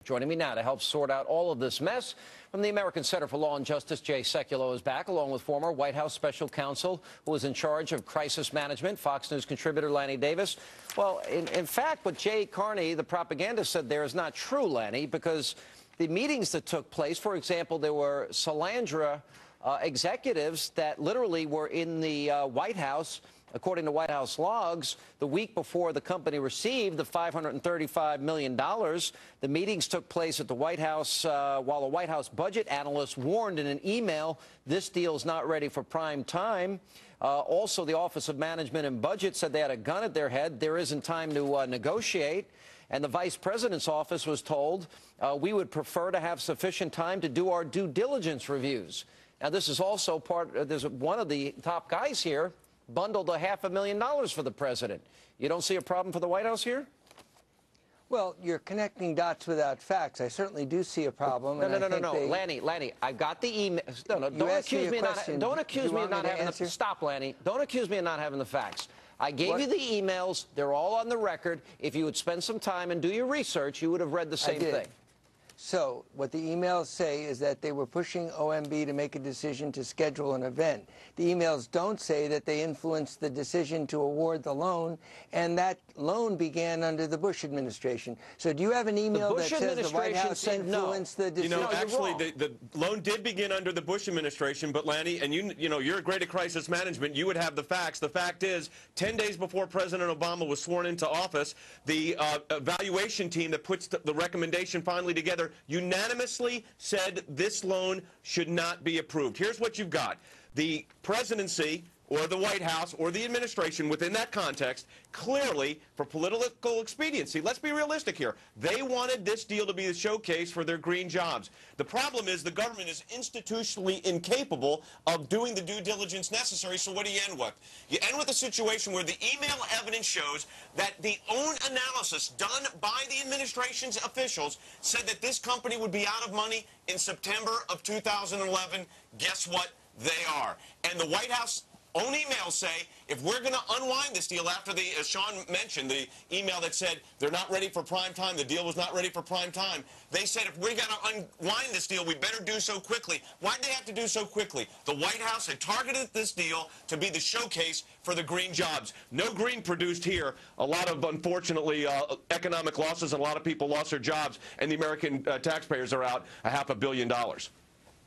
Joining me now to help sort out all of this mess from the American Center for Law and Justice, Jay Sekulow is back, along with former White House special counsel who was in charge of crisis management, Fox News contributor Lanny Davis. Well, in fact, what Jay Carney, the propagandist, said there is not true, Lanny, because the meetings that took place, for example, there were Solyndra executives that literally were in the White House, according to White House logs, the week before the company received the $535 million. The meetings took place at the White House while a White House budget analyst warned in an email this deal is not ready for prime time. Also, the Office of Management and Budget said they had a gun at their head. There isn't time to negotiate. And the vice president's office was told we would prefer to have sufficient time to do our due diligence reviews. Now, this is also there's one of the top guys here bundled $500,000 for the president. You don't see a problem for the White House here? Well, you're connecting dots without facts. I certainly do see a problem. No. Lanny, I got the email. No, don't accuse me of not having the. Stop, Lanny. Don't accuse me of not having the facts. I gave you the emails. They're all on the record. If you would spend some time and do your research, you would have read the same thing. So what the emails say is that they were pushing OMB to make a decision to schedule an event. The emails don't say that they influenced the decision to award the loan, and that loan began under the Bush administration. So do you have an email that says the White House influenced the decision? You know, actually, the loan did begin under the Bush administration, but Lanny, and you know, you're great at crisis management. You would have the facts. The fact is, 10 days before President Obama was sworn into office, the evaluation team that puts the recommendation finally together unanimously said this loan should not be approved. Here's what you've got. The presidency or the White House or the administration within that context, clearly, for political expediency, let's be realistic here, they wanted this deal to be the showcase for their green jobs. The problem is the government is institutionally incapable of doing the due diligence necessary, so what do you end with? You end with a situation where the email evidence shows that the own analysis done by the administration's officials said that this company would be out of money in September of 2011. Guess what? They are. And the White House own emails say, if we're going to unwind this deal after the, as Sean mentioned, the email that said they're not ready for prime time, the deal was not ready for prime time, they said if we're going to unwind this deal, we better do so quickly. Why'd they have to do so quickly? The White House had targeted this deal to be the showcase for the green jobs. No green produced here. A lot of, unfortunately, economic losses, and a lot of people lost their jobs, and the American taxpayers are out $500 million.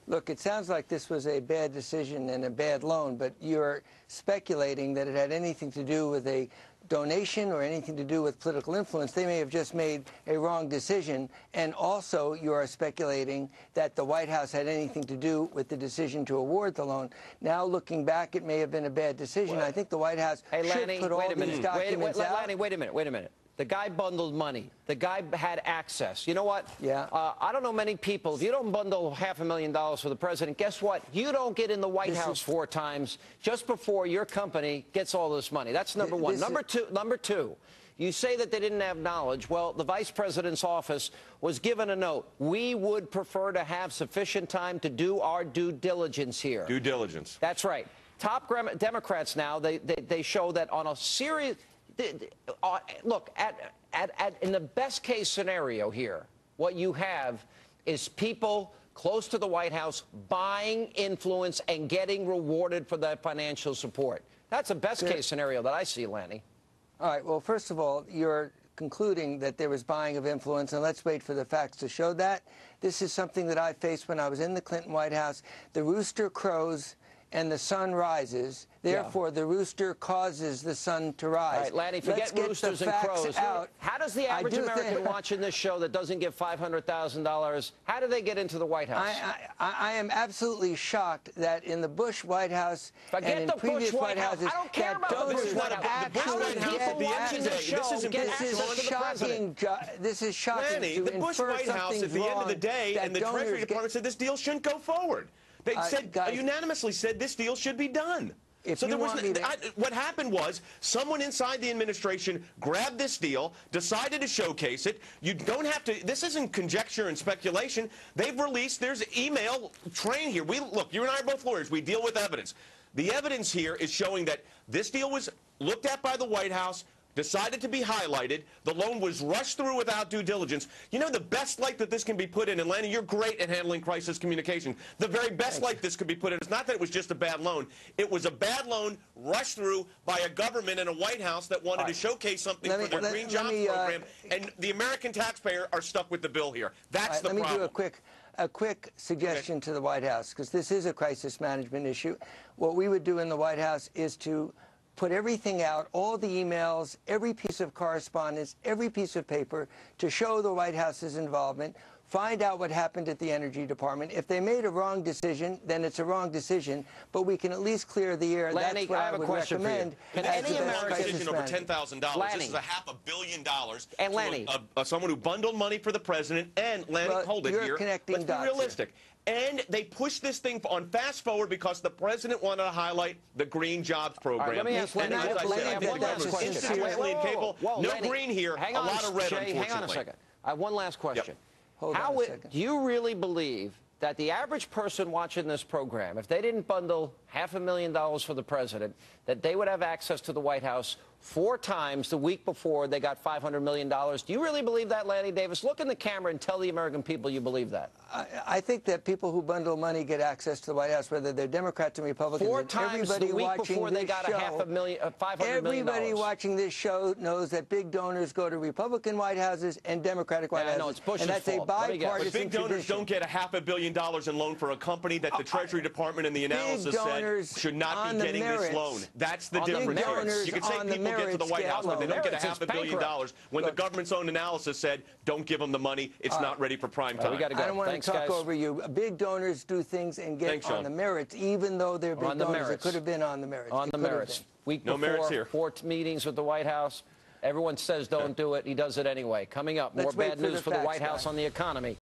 Look, it sounds like this was a bad decision and a bad loan, but you're speculating that it had anything to do with a donation or anything to do with political influence. They may have just made a wrong decision. And also, you are speculating that the White House had anything to do with the decision to award the loan. Now, looking back, it may have been a bad decision. I think the White House should put all these documents out. Lanny, wait a minute. The guy bundled money. The guy had access. You know what? Yeah. I don't know many people. If you don't bundle $500,000 for the president, guess what? You don't get in the White House 4 times just before your company gets all this money. That's number one. Number two, you say that they didn't have knowledge. Well, the vice president's office was given a note. We would prefer to have sufficient time to do our due diligence here. Due diligence. That's right. Top Democrats now, they show that on a serious... Look, in the best case scenario here, what you have is people close to the White House buying influence and getting rewarded for that financial support. That's the best case scenario that I see, Lanny. All right. Well, first of all, you're concluding that there was buying of influence, and let's wait for the facts to show that. This is something that I faced when I was in the Clinton White House. The rooster crows and the sun rises. Therefore, the rooster causes the sun to rise. All right, Lanny, forget roosters and crows. Out. How does the average American watching this show that doesn't get $500,000, how do they get into the White House? I am absolutely shocked that in the Bush White House and in previous White Houses, I don't care about the Bush White House. How many people watching this show This is shocking. Lanny, the Bush White House, at the end of the day, and the Treasury Department said this deal shouldn't go forward. They said, unanimously said this deal should be done. So there was, what happened was someone inside the administration grabbed this deal, decided to showcase it. You don't have to, this isn't conjecture and speculation. They've released, there's email train here. Look, you and I are both lawyers. We deal with evidence. The evidence here is showing that this deal was looked at by the White House, decided to be highlighted. The loan was rushed through without due diligence. You know, the best light that this can be put in, and Lanny, you're great at handling crisis communication. The very best light this could be put in is not that it was just a bad loan. It was a bad loan rushed through by a government and a White House that wanted to showcase something for their Green Jobs program, and the American taxpayer are stuck with the bill here. That's the problem. Let me do a quick suggestion to the White House, because this is a crisis management issue. What we would do in the White House is to put everything out, all the emails, every piece of correspondence, every piece of paper, to show the White House's involvement, find out what happened at the Energy Department. If they made a wrong decision, then it's a wrong decision, but we can at least clear the air. Lanny, that's what I have a would question recommend. for you. Can any American decision over $10,000? This is a $500 million. And Lanny, someone who bundled money for the president, and Lanny, hold it here. Let's be realistic. And they pushed this thing on fast forward because the president wanted to highlight the Green Jobs program. Let me ask Lanny, as I said, I have one last question. No Lanny, green here, hang a on, lot of red, Jay, hang on a second. I have one last question. Yep. Hold on a second. Do you really believe that the average person watching this program, if they didn't bundle $500,000 for the president, that they would have access to the White House 4 times the week before they got $500 million? Do you really believe that, Lanny Davis? Look in the camera and tell the American people you believe that. I think that people who bundle money get access to the White House, whether they're Democrats or Republicans. 4 times the week before they got $500 million. Everybody watching this show knows that big donors go to Republican White Houses and Democratic White Houses. No, it's Bush's and that's fault. a bipartisan But big donors tradition. don't get a $500 million in loan for a company that the Treasury Department and the analysis said should not be getting this loan. That's the difference here. You can say people get to the White House, but they don't get a $500 million when the government's own analysis said, don't give them the money. It's not ready for prime time. We got to go. I don't want Thanks, to talk guys. over you. Big donors do things and get on the merits, even though they're big donors. It could have been on the merits. On the merits. Week before, no merits here. 4 meetings with the White House. Everyone says don't do it. He does it anyway. Coming up, more bad news for the White House on the economy.